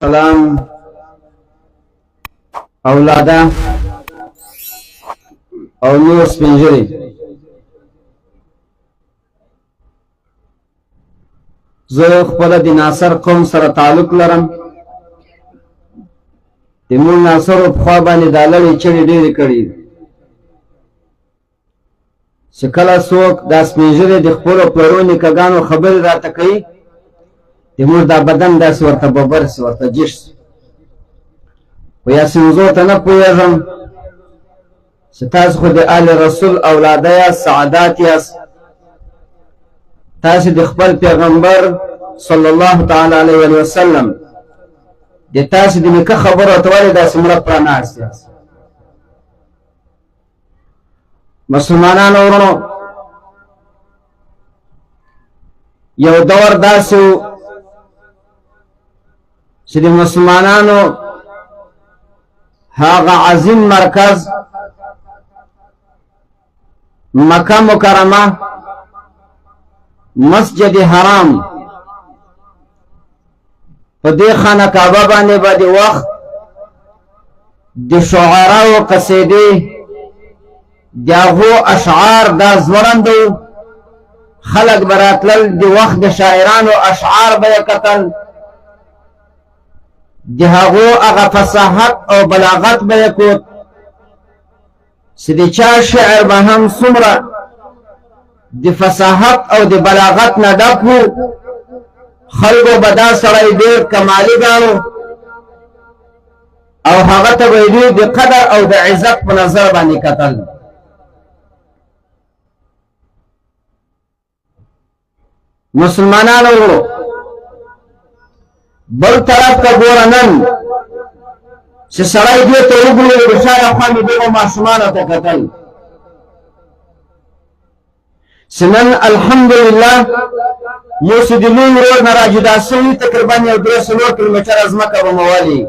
سلام اولاده او نور سپینجری زه خپل د ناصر قوم سره تعلق لرم. د مول ناصر په خوا باندې دا لړۍ چړې ډېرې کړي چې کله څوک دا سپینجری د خپلو پلرو نیکهګانو خبرې راته کوي د مور دا بدن داسې ورته ببر سي ورته جیش سي خو یاسې موضوع ته نه پوهېږم چې تاسو خو د آل رسول اولاده یاست سعادات یاست تاسو د خپل پیغمبر صلی الله تعالی علیه وسلم د تاسو د نیکه خبرو ته ولې داسې مړه پراناست یاست مسلمانانو ورونو یو دور داسې و چې د مسلمانانو هغه عظیم مرکز مکه مکرمه مسجد حرام په دې خانه کعبه باندې به د وخت د شعراو قصیدې د هغو اشعار دا ځوړند و خلک به راتلل د وخت د شاعرانو اشعار به یې کتل د هغو هغه فصاحت او بلاغت به یې کوت چې د چا شعر به هم څومره د فصاحت او د بلاغت نه ډک و خلکو به دا سړی ډېر کمالي ګاڼو او هغه ته به یې د قدر او د عزت په نظر باندې کتل. مسلمانانو ورو بل طرف ته ګوره نن چې سړی دې ته وګوري د شاوخوا مې دغو ماشومانو ته کتل چې نن الحمدلله موسی د لوی روډ نه راجدا سوي تقریبا یو 300 کیلومتره ځمکه به موالي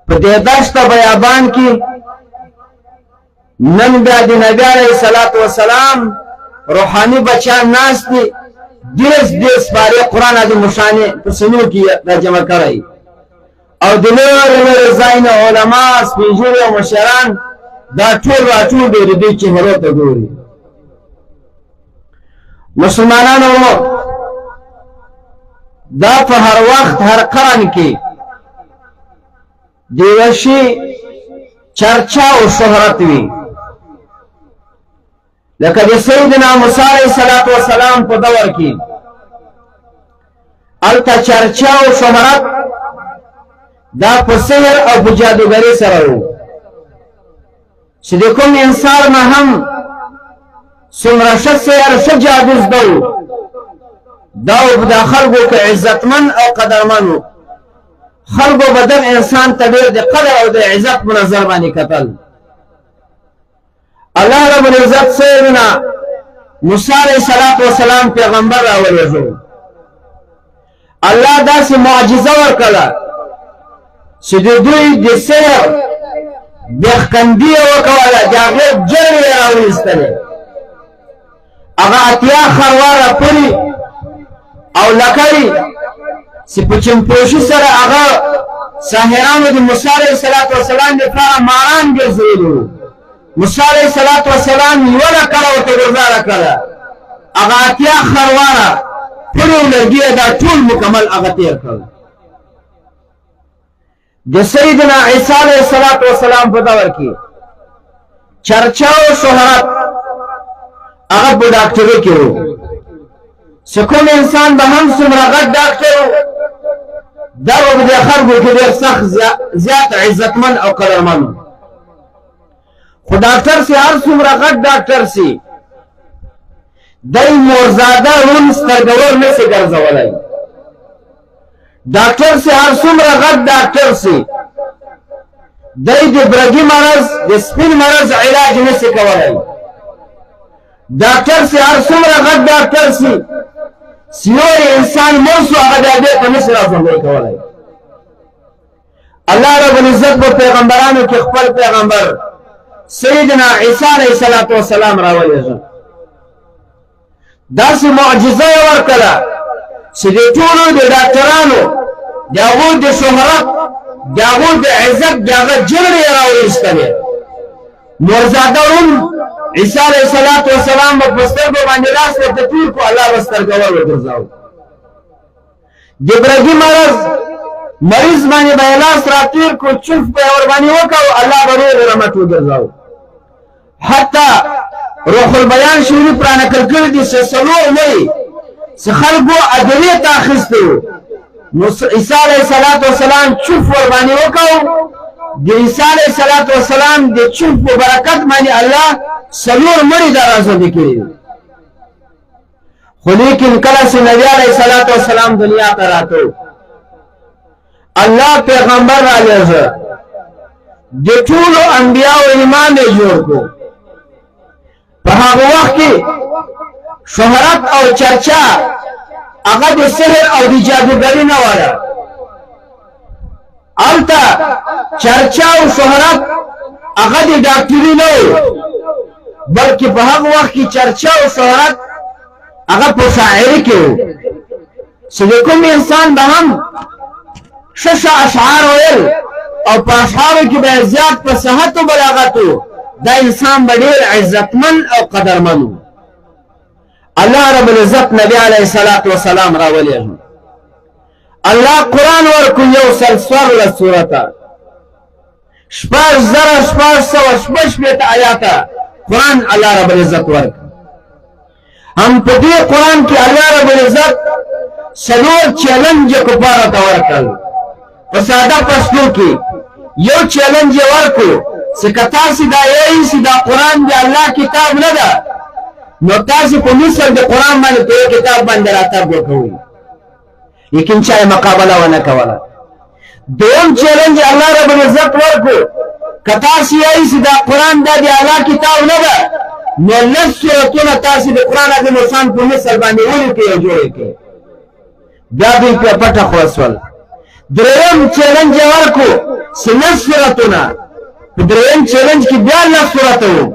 په دې دشته بیابان کې نن بیا د نبي علیه الصلاة وسلام روحاني بچیان ناست دي دیس پاره قرآن عظیم شانې په سینو کې راجمع کړی او د لوړې لوړې ځایونه علما سپینږیري او مشران دا ټول راټول دي د دې چهرو ته ګوري. مسلمانانو دا په هر وخت هر قرن کې د یوه شي چرچا او شهرت وي لکه د سیدنا موسی علیه السلام په دور کې هلته چرچا او شهرت دا په سحر او په جادوګرۍ سره و چې د کوم انسان نه هم څومره ښه سحر ښه جادو زده و دا و د خلکو که عزتمن او قدرمن و خلکو به دغه انسان ته ډېر د قدر او د عزت په نظر باندې کتل. الله رب العزت سیدنا موسی علیه السلام پیغمبر راولېږه الله داسې معجزه ورکړه چې د دوی د سحر بېخکندي یې وکوله د هغې جرړې یې راوایستلې هغه اتیا خرواره پورې او لکۍ چې په چمپوشي سره هغه ساحرانو د موسی علیه السلام دپاره ماران ګرځولي وو موسی علیه السلام یوه لکړه ورته ګرځاره کړه هغه اتیا خرواره پورې او لرګي دا ټول مکمل هغه تېر کړل. د سیدنا عیسی علیه السلام په دور کې چرچا او شهرت هغه په ډاکټرۍ کې و چې کوم انسان به هم څومره غټ ډاکټر و دا به د خلکو کې ډېر سخت زیات عزتمن او قدرمن و خو ډاکټر سي هر څومره غټ ډاکټر سي دی مورزاده رون سترګور نه سي ګرځولی ډاکټر سي هر څومره غټ ډاکټر سي دی د برګي مرض د سپین مرض علاج نه سي کولی ډاکټر سي هر څومره غټ ډاکټر سي سیوري انسان مړ سو هغه د هغې ته نه سي راژوندی کولی. الله رب العزت په پیغمبرانو کې خپل پیغمبر سیدنا عیسی علیه السلام راولېږه داسې معجزه یې ورکړه چې د ټولو د ډاکټرانو د هغوی د شهرت د هغوی د عزت د هغه جرړې یې راوایستلې. نورزاده روم عیسی علیه السلام په سترګو باندې لاس ورته تېر کړو، الله به سترګه ور وګرځاوه. د برګي مریض باندې به یې لاس راتېر کړو، چوف به یې ورباندې وکړو، الله به روغ رحمت وګرځاوه. حتی روح البیان شریف را نقل کړي دي چې څلور وایي چې خلکو ادویې ته اخیستی وو، نو عیسی علیه السلام چوف ورباندې وکړو. د عیسی علیه السلام د چوف په برکت باندې الله څلور مړي دا راژوندي کړي. خو لیکن کله چې نبی علیه السلام دنیا ته راته الله پیغمبر رالیږه، د ټولو انبیاو امام یې جوړ کړو. په هغه وخت کې شهرت او چرچا هغه د سحر او د جادوګرۍ نه وه. هلته چرچا او شهرت هغه د ډاکټري نه و، بلکې په هغه وخت کې چرچا او شهرت هغه په شاعري کې و چې د کوم انسان به هم ښه اشعار ویل او په اشعارو کې به زیات فصاحت و بلاغت و، دا انسان به ډېر عزتمن او قدرمن و. الله رب العزت نبی علیه السلام راولېږه. الله قرآن ورکړو یو سل څوارلس سورته، 66,600 آیاته قرآن الله رب العزت ورکړ. هم په دې قرآن کې الله رب العزت څلور چیلنج کفارو ته ورکړل. په ساده پښتو کې یو چیلنج یې ورکړو چې که تاسې دا وایئ چې دا قرآن د الله کتاب نه ده، نو تاسې په مصر د قرآن باندې په یو کتاب باندې راتګ وکوئ. لیکن چا یې مقابله ونه کوله. دویم چیلنج الله رب العزت ورکړو، که تاسې وایئ چې دا قرآن دا د الله کتاب نه ده، نو لس سورتونه تاسې د قرآن عظیم الشان په مصر باندې ولیکئ او جوړې کړئ. بیا دوی پرې پټه خلاصول. دریم چیلنج یې ورکړو چې لس سورتونه، په دریم چیلنج کې بیا لس سورته وو.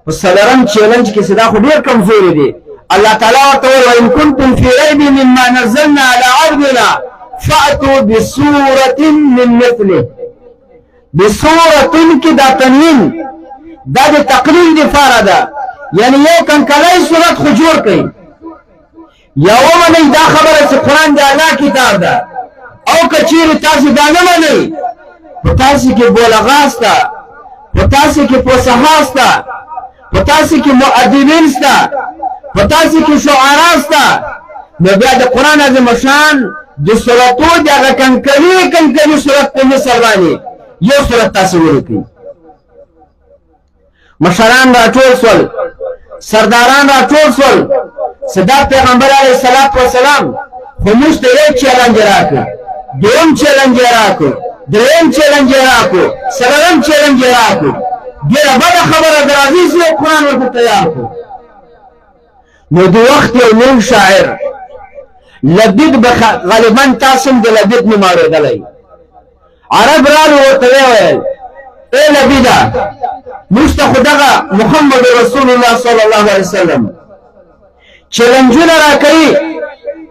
په څلورم چیلنج کې چې دا خو ډېر کمزوري دي، الله تعالی ورته وویل وإن كنتم في ريب مما نزلنا على عبدنا فأتوا بسورة من مثله. بسورة کې دا تنوین دا د تقلیل دپاره ده، یعنی یو کنکلی صورت خو جوړ کړئ. یا ومنئ دا خبره چې قرآن د الله کتاب ده، او که چیرې تاسې دا نه منئ، په تاسې کې بلغا شته، په تاسې کې فصحا شته، په تاسې کې مؤدبین شته، په تاسې کې شعرا شته، نو بیا د قرآن عظیم الشان د سورتو د هغه کنکلي صورت په مثل باندې یو صورت تاسې ولیکئ. مشران راټول شول، سرداران راټول شول چې دا پیغمبر علیه السلام خو موږ ته یو چیلنج راکړ، دویم چیلنج یې راکړ، دریم چیلنج یې راکړو، څلورم چیلنج یې راکړو. ډېره بده خبره ده، راځئ چې یو قرآن ورته تیار کړو. نو د وخت یو نوم شاعر لبید به غالبا تاسو هم د لبید نوم اورېدلی. عرب رالو ورته ویل ای لبیده، موږ ته خو دغه محمد رسول الله صلی الله علیه وسلم چیلنجونه راکوي،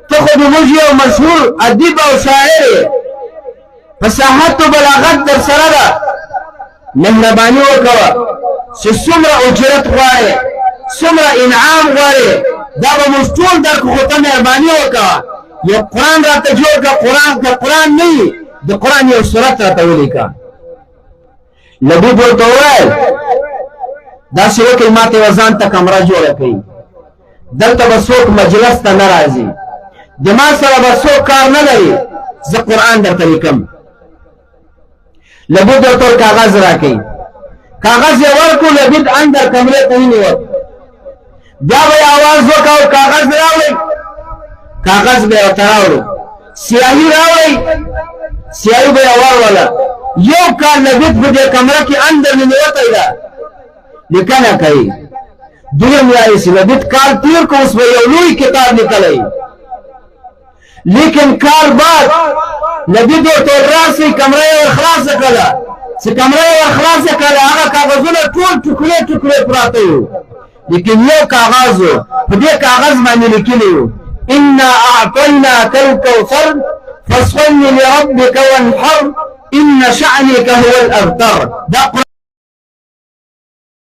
ته خو د موږ یو مشهور ادیب او شاعر یې، فصاحت و بلاغت در سره ده، مهرباني وکړه چې څومره اجرت غواړې، څومره انعام غواړې، دا به موږ ټول درکړو، خو ته مهرباني وکړه یو قرآن راته جوړ کړه. که قرآن نه وي د قرآن یو صورت راته ولیکه. لبیب ورته وویل داسې وکړئ، ما ته یوه ځان ته کمره جوړه کړئ، دلته به څوک مجلس ته نه راځي، د ما سره به څوک کار نه لري، زه قرآن درته لیکم. لبید ورته کاغذ راکړئ، کاغذ یې ورکړو، لبید اندر کمرې ته ونیوت. بیا به یې اواز وکړ کاغذ راوړئ، کاغذ به یې ورته راوړو، سیاهي راوړئ، سیاهي به یې واروله. یو کال لبید په دې کمره کې اندر ننوتی ده، لیکنه کوي. دویم وایي چې لبید کال تېر کړو، اوس به یو لوی کتاب لیکلی. لیکن کال بعد لبید ورته راسئ، کمره یې ورخلاصه کړله. چې کمره یې ورخلاصه کړله، هغه کاغذونه ټول ټوکړې ټوکړې پراته وو، لیکن یو کاغذ و، په دې کاغذ باندې لیکلي وو انا اعطیناک الکوثر فصل لربك وانحر إن شأنك هو الأبتر.